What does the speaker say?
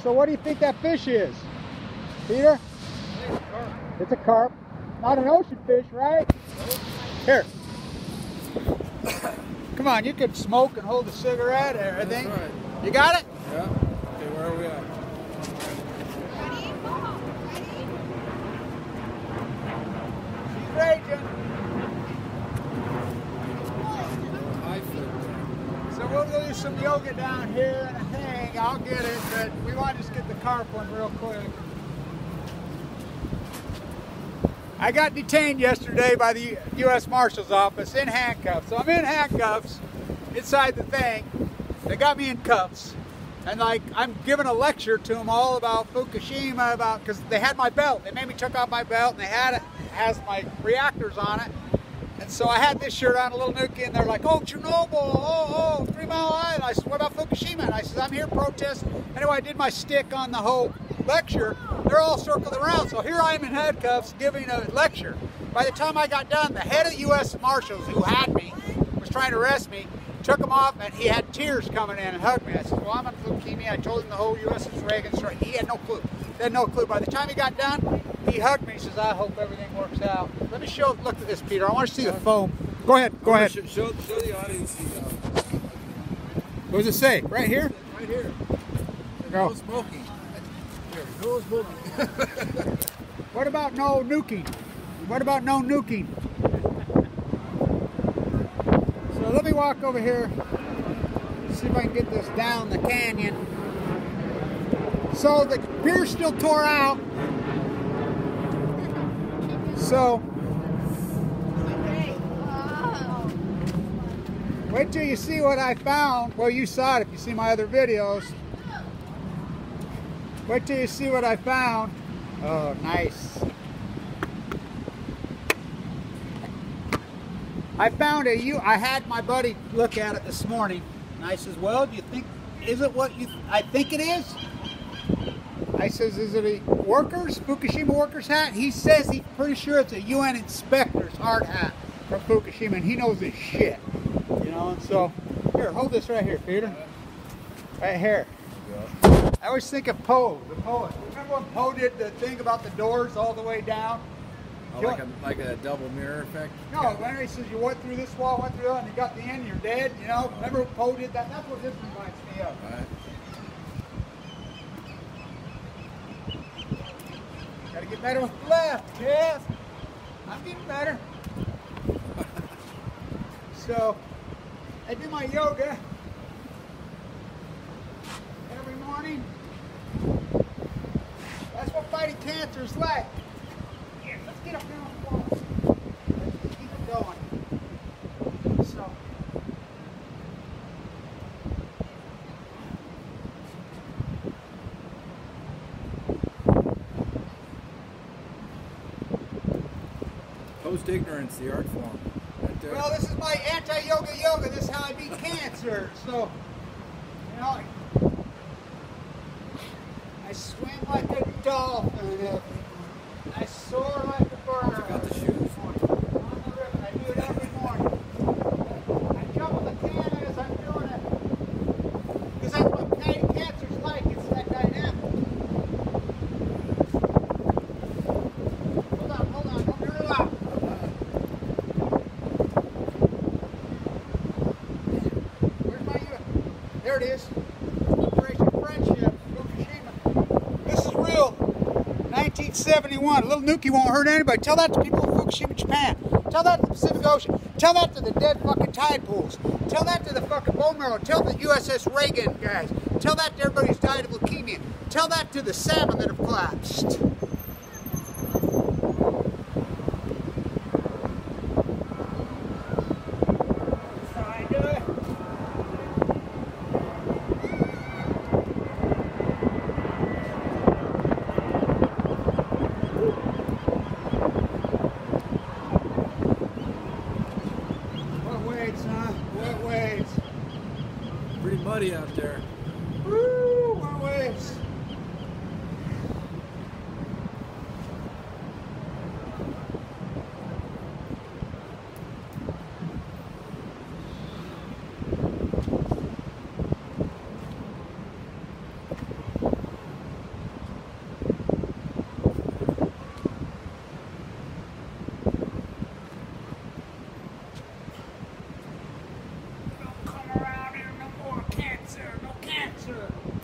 So what do you think that fish is, Peter? It's a carp. Not an ocean fish, right? Here. Come on, you could smoke and hold a cigarette and everything. That's right. You got it? Yeah. Okay, where are we at? She's raging. So we'll do some yoga down here and a hang. I'll get it, but we want to just get the carp one real quick. I got detained yesterday by the U.S. Marshal's office in handcuffs. So I'm in handcuffs inside the thing. They got me in cuffs. And like, I'm giving a lecture to them all about Fukushima, because they had my belt. They made me took off my belt and they had it, has my reactors on it. And so I had this shirt on, a little nookie, and they're like, oh, Chernobyl, oh, 3 Mile Island. I said, what about Fukushima? And I said, I'm here to protest. Anyway, I did my stick on the whole lecture. They're all circled around. So here I am in handcuffs giving a lecture. By the time I got done, the head of the U.S. Marshals who had me, was trying to arrest me, took him off, and he had tears coming in and hugged me. I said, well, I'm on leukemia. I told him the whole USS Reagan story. He had no clue. He had no clue. By the time he got done, he hugged me. He says, I hope everything works out. Let me show, look at this, Peter. I want to see the foam. Go ahead, go ahead. Show the audience the... What does it say? Right here? Right here. Go. No smoking. Here, no smoking. What about no nuking? What about no nuking? So let me walk over here, see if I can get this down the canyon. So the pier's still tore out. So wait till you see what I found. Well, you saw it if you see my other videos. Wait till you see what I found. Oh, nice. I found I had my buddy look at it this morning, and I says, well, do you think, is it what I think it is? I says, is it a Fukushima workers hat? He says he's pretty sure it's a UN inspector's hard hat from Fukushima, and he knows his shit. You know, and so, here, hold this right here, Peter. Right here. I always think of Poe, the poet. Remember when Poe did the thing about the doors all the way down? Oh, like a double mirror effect? No, when he says you went through this wall, went through that, and you got the end, you're dead, you know? Remember when Poe did that? That's what this reminds me of. Right. Gotta get better with the left, yes. I'm getting better. So, I do my yoga every morning. That's what fighting cancer is like. Yeah, let's get up here on the wall. Let's keep it going. So, Post-ignorance, the art form. Well, this is my anti-yoga yoga. This is how I beat cancer. So, you know, I swim like a dolphin. I soar like a bird. You got the shoes. On the river. I do it every morning. I jump on the cannon as I'm doing it. Because that's what fighting cancer's like. It's that dynamic. Hold on. Don't be real loud. There it is. Operation Friendship, Fukushima. This is real. 1971. A little nuke won't hurt anybody. Tell that to people in Fukushima, Japan. Tell that to the Pacific Ocean. Tell that to the dead fucking tide pools. Tell that to the fucking bone marrow. Tell the USS Reagan guys. Tell that to everybody who's died of leukemia. Tell that to the salmon that have collapsed. What waves? Pretty muddy out there. Woo, what waves? sir.